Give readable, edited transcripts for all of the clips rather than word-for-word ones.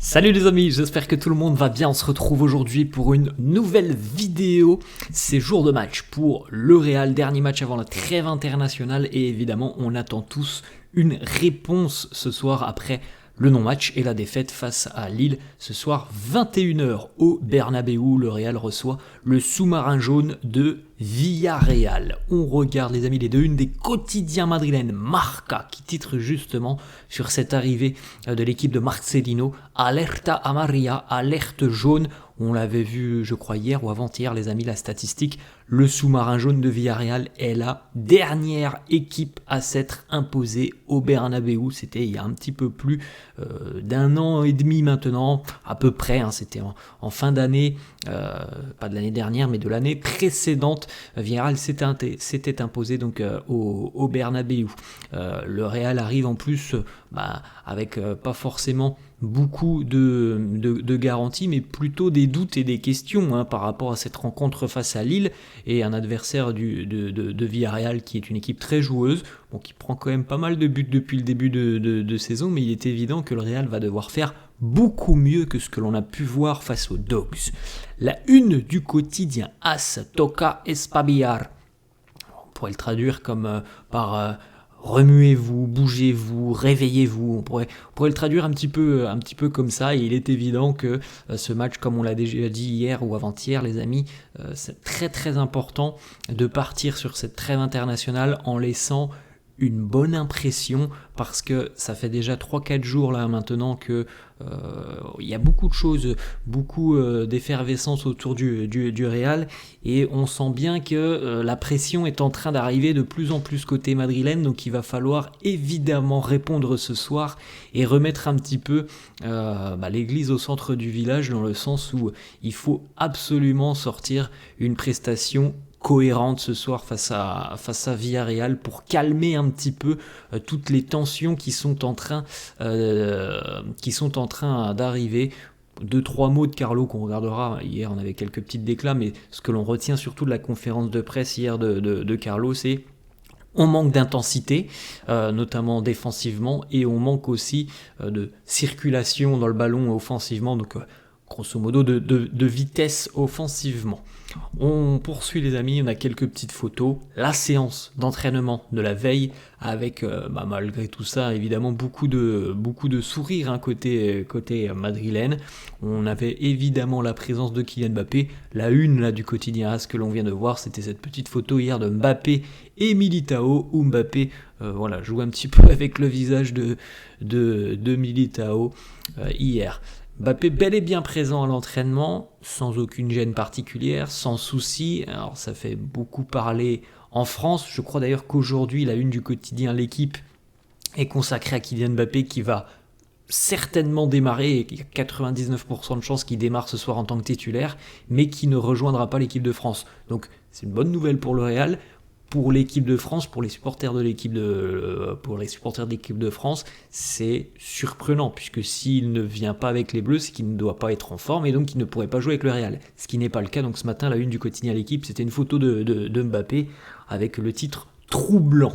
Salut les amis, j'espère que tout le monde va bien. On se retrouve aujourd'hui pour une nouvelle vidéo. C'est jour de match pour le Real, dernier match avant la trêve internationale et évidemment on attend tous une réponse ce soir après le non-match et la défaite face à Lille. Ce soir 21h au Bernabéu, le Real reçoit le sous-marin jaune de Villarreal. On regarde les amis les deux unes des quotidiens madrilènes, Marca qui titre justement sur cette arrivée de l'équipe de Marcelino, Alerta Amarilla, alerte jaune. On l'avait vu je crois hier ou avant-hier les amis, la statistique, le sous-marin jaune de Villarreal est la dernière équipe à s'être imposée au Bernabéu. C'était il y a un petit peu plus d'un an et demi maintenant, à peu près, hein, c'était en fin d'année, pas de l'année dernière mais de l'année précédente. Villarreal s'était imposé donc au Bernabéu. Le Real arrive en plus avec pas forcément beaucoup de garanties, mais plutôt des doutes et des questions par rapport à cette rencontre face à Lille et un adversaire de Villarreal qui est une équipe très joueuse, qui prend quand même pas mal de buts depuis le début de saison, mais il est évident que le Real va devoir faire beaucoup mieux que ce que l'on a pu voir face aux Dogs. La une du quotidien AS, Toca espabillar. On pourrait le traduire comme par remuez-vous, bougez-vous, réveillez-vous. On pourrait le traduire un petit peu comme ça. Et il est évident que ce match, comme on l'a déjà dit hier ou avant-hier, les amis, c'est très très important de partir sur cette trêve internationale en laissant une bonne impression, parce que ça fait déjà 3-4 jours là maintenant que il y a beaucoup de choses, beaucoup d'effervescence autour du Real, et on sent bien que la pression est en train d'arriver de plus en plus côté madrilène, donc il va falloir évidemment répondre ce soir et remettre un petit peu l'église au centre du village, dans le sens où il faut absolument sortir une prestation cohérente ce soir face à Villarreal pour calmer un petit peu toutes les tensions qui sont en train d'arriver. 2-3 mots de Carlo qu'on regardera. Hier on avait quelques petites déclats, mais ce que l'on retient surtout de la conférence de presse hier de Carlo, c'est on manque d'intensité, notamment défensivement, et on manque aussi de circulation dans le ballon offensivement, donc grosso modo de vitesse offensivement. On poursuit les amis, on a quelques petites photos, la séance d'entraînement de la veille avec malgré tout ça évidemment beaucoup de sourires côté madrilène. On avait évidemment la présence de Kylian Mbappé, la une là du quotidien AS que l'on vient de voir, c'était cette petite photo hier de Mbappé et Militao, où Mbappé joue un petit peu avec le visage de Militao hier. Mbappé bel et bien présent à l'entraînement, sans aucune gêne particulière, sans souci. Alors ça fait beaucoup parler en France. Je crois d'ailleurs qu'aujourd'hui, la une du quotidien L'Équipe est consacrée à Kylian Mbappé, qui va certainement démarrer, et il y a 99% de chances qu'il démarre ce soir en tant que titulaire, mais qui ne rejoindra pas l'équipe de France. Donc c'est une bonne nouvelle pour le Real. Pour l'équipe de France, pour les supporters de l'équipe de France, c'est surprenant, puisque s'il ne vient pas avec les Bleus, c'est qu'il ne doit pas être en forme et donc il ne pourrait pas jouer avec le Real. Ce qui n'est pas le cas. Donc ce matin, la une du quotidien L'Équipe, c'était une photo de Mbappé avec le titre troublant.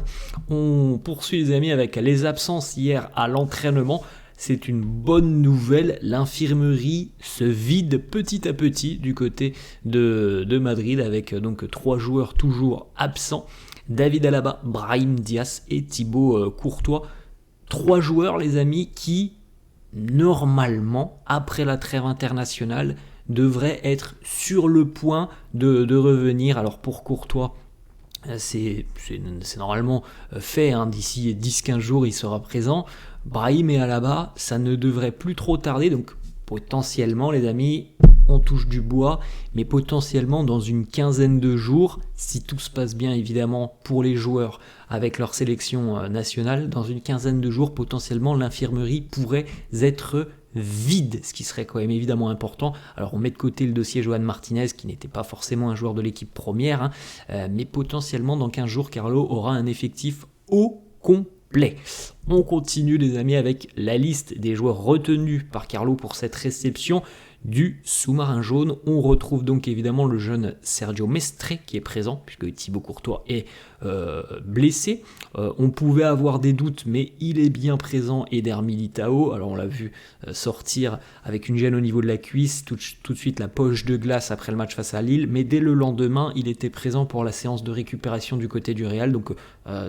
On poursuit les amis avec les absences hier à l'entraînement. C'est une bonne nouvelle, l'infirmerie se vide petit à petit du côté de Madrid, avec donc 3 joueurs toujours absents, David Alaba, Brahim Diaz et Thibaut Courtois. 3 joueurs les amis qui, normalement, après la trêve internationale, devraient être sur le point de revenir. Alors pour Courtois, c'est normalement fait, d'ici 10-15 jours il sera présent. Brahim et Alaba, ça ne devrait plus trop tarder, donc potentiellement les amis, on touche du bois, mais potentiellement dans une quinzaine de jours, si tout se passe bien évidemment pour les joueurs avec leur sélection nationale, dans une quinzaine de jours potentiellement l'infirmerie pourrait être vide, ce qui serait quand même évidemment important. Alors on met de côté le dossier Johan Martinez, qui n'était pas forcément un joueur de l'équipe première, mais potentiellement dans 15 jours Carlo aura un effectif au complet. On continue les amis avec la liste des joueurs retenus par Carlo pour cette réception du sous-marin jaune. On retrouve donc évidemment le jeune Sergio Mestre qui est présent, puisque Thibaut Courtois est blessé. On pouvait avoir des doutes, mais il est bien présent. Eder Militao, alors on l'a vu sortir avec une gêne au niveau de la cuisse, tout de suite la poche de glace après le match face à Lille, mais dès le lendemain, il était présent pour la séance de récupération du côté du Real, donc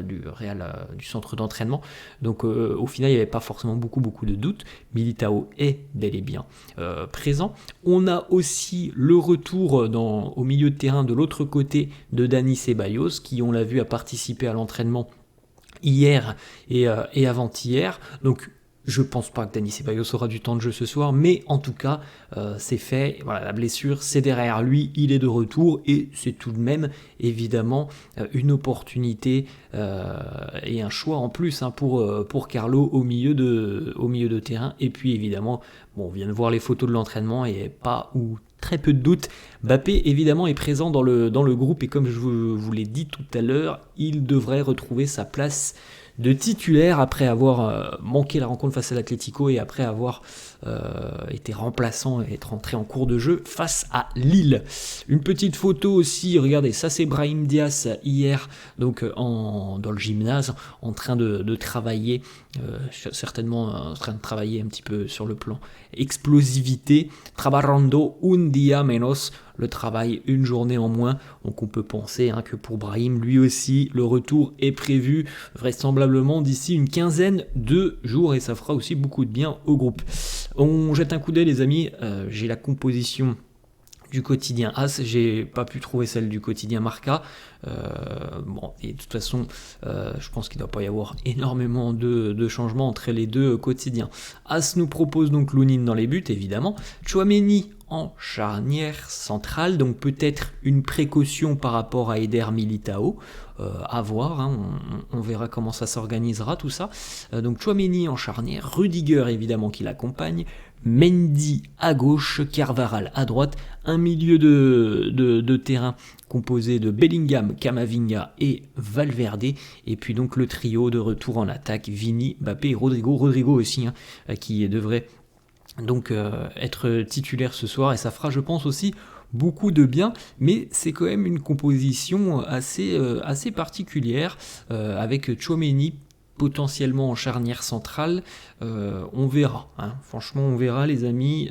du centre d'entraînement. Donc au final, il n'y avait pas forcément beaucoup de doutes. Militao est bel et bien présent. On a aussi le retour au milieu de terrain de l'autre côté de Dani Ceballos, qui, on l'a vu, a participé à l'entraînement hier et avant-hier. Donc je pense pas que Dani Ceballos aura du temps de jeu ce soir, mais en tout cas, c'est fait. Voilà, la blessure, c'est derrière lui, il est de retour, et c'est tout de même, évidemment, une opportunité et un choix en plus pour Carlo au milieu de terrain. Et puis, évidemment, on vient de voir les photos de l'entraînement, et très peu de doute, Mbappé évidemment est présent dans le groupe, et comme je vous l'ai dit tout à l'heure, il devrait retrouver sa place de titulaire après avoir manqué la rencontre face à l'Atlético et après avoir été remplaçant et être entré en cours de jeu face à Lille. Une petite photo aussi, regardez, ça c'est Brahim Diaz hier, donc dans le gymnase, en train de travailler, certainement en train de travailler un petit peu sur le plan explosivité, trabajando un día menos, le travail une journée en moins. Donc on peut penser que pour Brahim, lui aussi, le retour est prévu vraisemblablement d'ici une quinzaine de jours, et ça fera aussi beaucoup de bien au groupe. On jette un coup d'œil, les amis, j'ai la composition du quotidien As, j'ai pas pu trouver celle du quotidien Marca. Et de toute façon, je pense qu'il ne doit pas y avoir énormément de changements entre les deux quotidiens. As nous propose donc Lounine dans les buts, évidemment. Tchouaméni en charnière centrale, donc peut-être une précaution par rapport à Eder Militao, à voir, on verra comment ça s'organisera tout ça. Donc Tchouaméni en charnière, Rudiger évidemment qui l'accompagne, Mendy à gauche, Carvajal à droite, un milieu de terrain composé de Bellingham, Camavinga et Valverde, et puis donc le trio de retour en attaque, Vini, Mbappé et Rodrigo aussi, qui devrait donc être titulaire ce soir, et ça fera, je pense, aussi beaucoup de bien, mais c'est quand même une composition assez particulière, avec Tchouaméni potentiellement en charnière centrale. On verra, franchement on verra, les amis.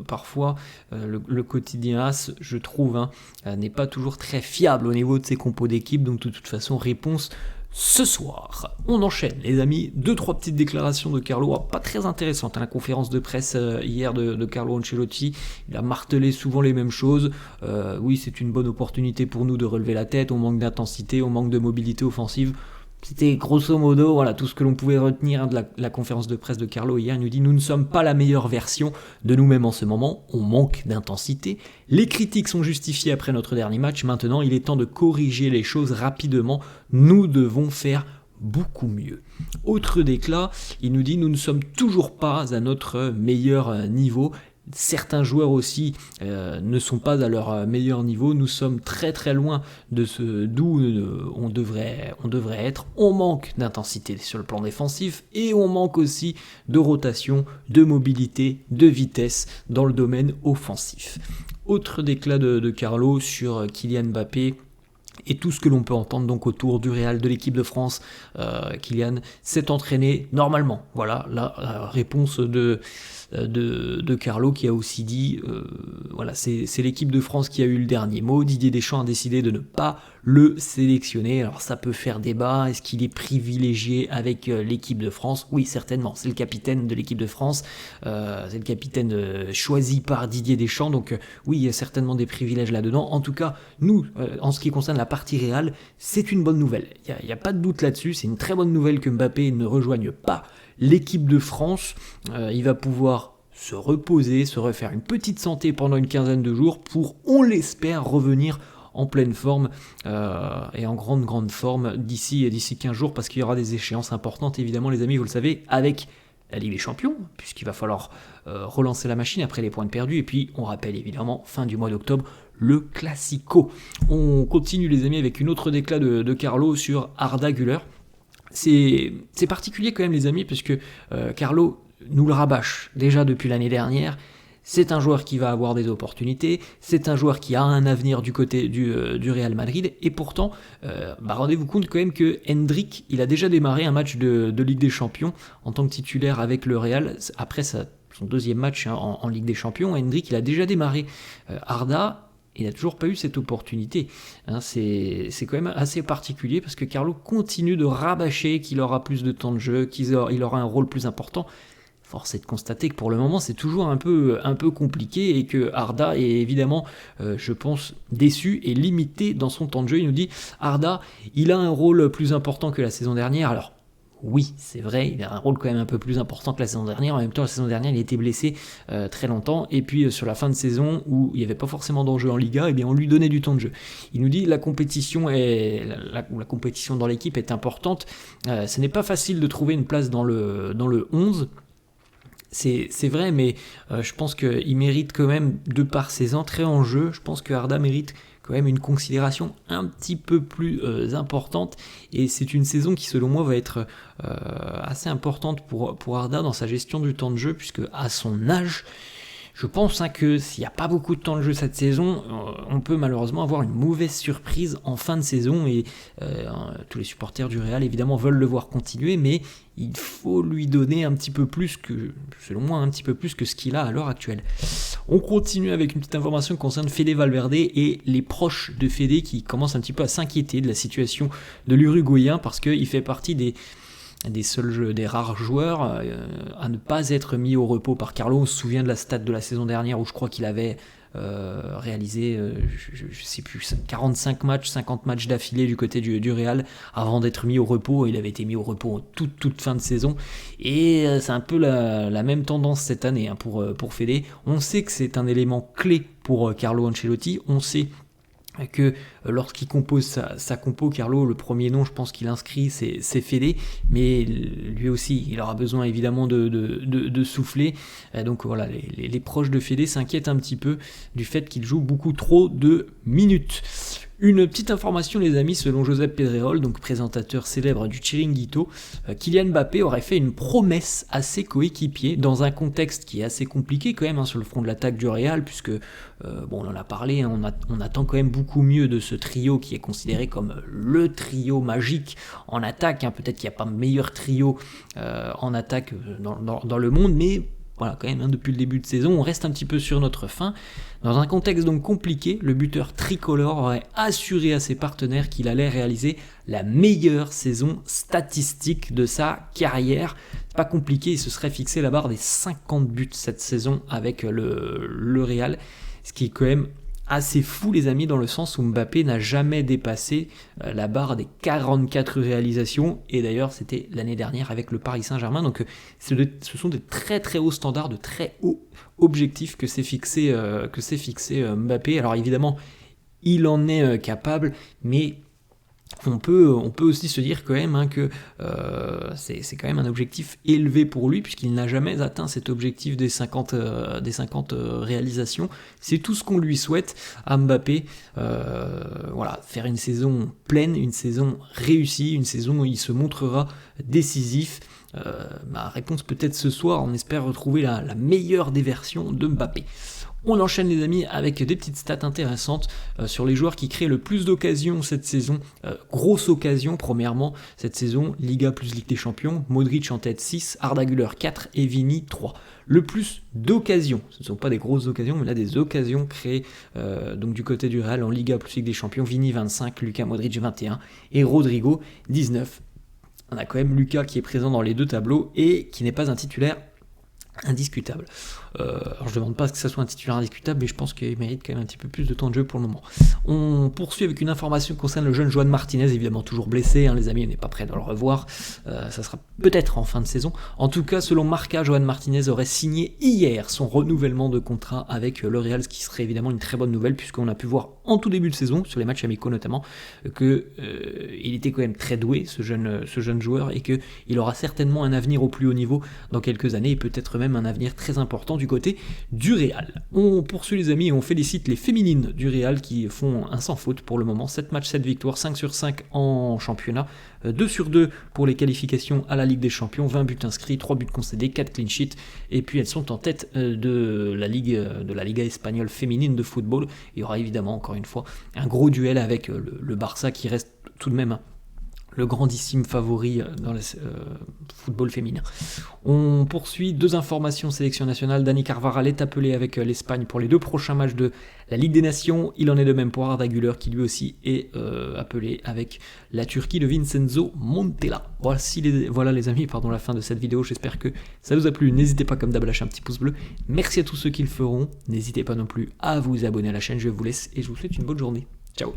Parfois le quotidien As, je trouve, n'est pas toujours très fiable au niveau de ses compos d'équipe, donc de toute façon réponse ce soir. On enchaîne, les amis. 2-3 petites déclarations de Carlo, pas très intéressantes. La conférence de presse hier de Carlo Ancelotti, il a martelé souvent les mêmes choses. Oui, c'est une bonne opportunité pour nous de relever la tête, on manque d'intensité, on manque de mobilité offensive. C'était grosso modo tout ce que l'on pouvait retenir de la conférence de presse de Carlo hier. Il nous dit: nous ne sommes pas la meilleure version de nous-mêmes en ce moment, on manque d'intensité. Les critiques sont justifiées après notre dernier match, maintenant il est temps de corriger les choses rapidement, nous devons faire beaucoup mieux. Autre déclat, il nous dit: nous ne sommes toujours pas à notre meilleur niveau. Certains joueurs aussi ne sont pas à leur meilleur niveau. Nous sommes très très loin de d'où on devrait être. On manque d'intensité sur le plan défensif et on manque aussi de rotation, de mobilité, de vitesse dans le domaine offensif. Autre déclat de Carlo sur Kylian Mbappé et tout ce que l'on peut entendre donc autour du Real, de l'équipe de France. Kylian s'est entraîné normalement. Voilà la réponse de Carlo, qui a aussi dit c'est l'équipe de France qui a eu le dernier mot. Didier Deschamps a décidé de ne pas le sélectionner. Alors ça peut faire débat, est-ce qu'il est privilégié avec l'équipe de France? Oui, certainement, c'est le capitaine de l'équipe de France, c'est le capitaine choisi par Didier Deschamps, donc oui, il y a certainement des privilèges là-dedans. En tout cas, nous, en ce qui concerne la partie Real, c'est une bonne nouvelle, il n'y a pas de doute là-dessus, c'est une très bonne nouvelle que Mbappé ne rejoigne pas l'équipe de France. Il va pouvoir se reposer, se refaire une petite santé pendant une quinzaine de jours pour, on l'espère, revenir en pleine forme et en grande forme d'ici 15 jours, parce qu'il y aura des échéances importantes, évidemment, les amis, vous le savez, avec la Ligue des Champions, puisqu'il va falloir relancer la machine après les points perdus, et puis on rappelle évidemment fin du mois d'octobre le Classico. On continue, les amis, avec une autre déclat de Carlo sur Arda Güler. C'est particulier quand même, les amis, parce que Carlo nous le rabâche déjà depuis l'année dernière. c'est un joueur qui va avoir des opportunités, c'est un joueur qui a un avenir du côté du Real Madrid, et pourtant, rendez-vous compte quand même que Endrick, il a déjà démarré un match de Ligue des Champions en tant que titulaire avec le Real, après son deuxième match en Ligue des Champions. Endrick, il a déjà démarré Arda, il n'a toujours pas eu cette opportunité. C'est quand même assez particulier parce que Carlo continue de rabâcher qu'il aura plus de temps de jeu, qu'il aura un rôle plus important. Force est de constater que pour le moment c'est toujours un peu compliqué et que Arda est évidemment, je pense, déçu et limité dans son temps de jeu. Il nous dit Arda, il a un rôle plus important que la saison dernière. Alors oui, c'est vrai, il a un rôle quand même un peu plus important que la saison dernière. En même temps, la saison dernière, il a été blessé très longtemps. Et puis, sur la fin de saison, où il n'y avait pas forcément d'enjeu en Liga, eh bien, on lui donnait du temps de jeu. Il nous dit la compétition la compétition dans l'équipe est importante. Ce n'est pas facile de trouver une place dans le 11. C'est vrai, mais je pense qu'il mérite quand même, de par ses entrées en jeu, je pense que Arda mérite quand même une considération un petit peu plus importante, et c'est une saison qui selon moi va être assez importante pour Arda dans sa gestion du temps de jeu, puisque à son âge, je pense que s'il n'y a pas beaucoup de temps de jeu cette saison, on peut malheureusement avoir une mauvaise surprise en fin de saison, et tous les supporters du Real évidemment veulent le voir continuer, mais il faut lui donner un petit peu plus que, selon moi, un petit peu plus que ce qu'il a à l'heure actuelle. On continue avec une petite information qui concerne Fede Valverde et les proches de Fede qui commencent un petit peu à s'inquiéter de la situation de l'Uruguayen, parce qu'il fait partie des rares joueurs à ne pas être mis au repos par Carlo. On se souvient de la stat de la saison dernière où je crois qu'il avait réalisé, je sais plus, 45 matchs, 50 matchs d'affilée du côté du Real avant d'être mis au repos. Il avait été mis au repos en toute fin de saison, et c'est un peu la même tendance cette année pour Fede. On sait que c'est un élément clé pour Carlo Ancelotti. On sait que lorsqu'il compose sa compo, Carlo, le premier nom je pense qu'il inscrit c'est Fede, mais lui aussi il aura besoin évidemment de souffler. Donc voilà, les proches de Fede s'inquiètent un petit peu du fait qu'il joue beaucoup trop de minutes. Une petite information les amis, selon Josep Pedrerol, donc présentateur célèbre du Chiringuito, Kylian Mbappé aurait fait une promesse à ses coéquipiers dans un contexte qui est assez compliqué quand même sur le front de l'attaque du Real, puisque on en a parlé, on attend quand même beaucoup mieux de ce trio qui est considéré comme le trio magique en attaque, peut-être qu'il n'y a pas meilleur trio en attaque dans le monde, mais voilà, quand même, depuis le début de saison, on reste un petit peu sur notre faim. Dans un contexte donc compliqué, le buteur tricolore aurait assuré à ses partenaires qu'il allait réaliser la meilleure saison statistique de sa carrière. C'est pas compliqué, il se serait fixé la barre des 50 buts cette saison avec le Real, ce qui est quand même assez fou les amis, dans le sens où Mbappé n'a jamais dépassé la barre des 44 réalisations, et d'ailleurs c'était l'année dernière avec le Paris Saint-Germain. Donc ce sont des très très hauts standards, de très hauts objectifs que s'est fixé Mbappé. Alors évidemment il en est capable, mais on peut aussi se dire quand même que c'est quand même un objectif élevé pour lui, puisqu'il n'a jamais atteint cet objectif des 50 réalisations. C'est tout ce qu'on lui souhaite à Mbappé. Voilà, faire une saison pleine, une saison réussie, une saison où il se montrera décisif. Ma réponse peut-être ce soir, on espère retrouver la meilleure des versions de Mbappé. On enchaîne les amis avec des petites stats intéressantes sur les joueurs qui créent le plus d'occasions cette saison. Grosse occasion premièrement cette saison, Liga plus Ligue des Champions, Modric en tête 6, Arda Güler 4 et Vini 3. Le plus d'occasions, ce ne sont pas des grosses occasions, mais là des occasions créées donc du côté du Real en Liga plus Ligue des Champions, Vini 25, Luka Modric 21 et Rodrigo 19. On a quand même Luka qui est présent dans les deux tableaux et qui n'est pas un titulaire indiscutable. Alors je ne demande pas que ça soit un titulaire indiscutable, mais je pense qu'il mérite quand même un petit peu plus de temps de jeu pour le moment. On poursuit avec une information concernant le jeune Joan Martinez, évidemment toujours blessé, les amis, on n'est pas prêt de le revoir, ça sera peut-être en fin de saison. En tout cas, selon Marca, Joan Martinez aurait signé hier son renouvellement de contrat avec le Real, ce qui serait évidemment une très bonne nouvelle, puisqu'on a pu voir en tout début de saison, sur les matchs amicaux notamment, qu'il était quand même très doué, ce jeune joueur, et qu'il aura certainement un avenir au plus haut niveau dans quelques années, et peut-être même un avenir très important du côté du Real. On poursuit les amis et on félicite les féminines du Real qui font un sans faute pour le moment. 7 matchs, 7 victoires, 5 sur 5 en championnat, 2 sur 2 pour les qualifications à la Ligue des Champions, 20 buts inscrits, 3 buts concédés, 4 clean sheets, et puis elles sont en tête de la Liga espagnole féminine de football. Il y aura évidemment encore une fois un gros duel avec le Barça qui reste tout de même le grandissime favori dans le football féminin. On poursuit 2 informations sélection nationale. Dani Carvajal est appelé avec l'Espagne pour les 2 prochains matchs de la Ligue des Nations. Il en est de même pour Arda Güler qui lui aussi est appelé avec la Turquie de Vincenzo Montella. Voilà les amis, la fin de cette vidéo. J'espère que ça vous a plu. N'hésitez pas comme d'hab à lâcher un petit pouce bleu. Merci à tous ceux qui le feront. N'hésitez pas non plus à vous abonner à la chaîne. Je vous laisse et je vous souhaite une bonne journée. Ciao.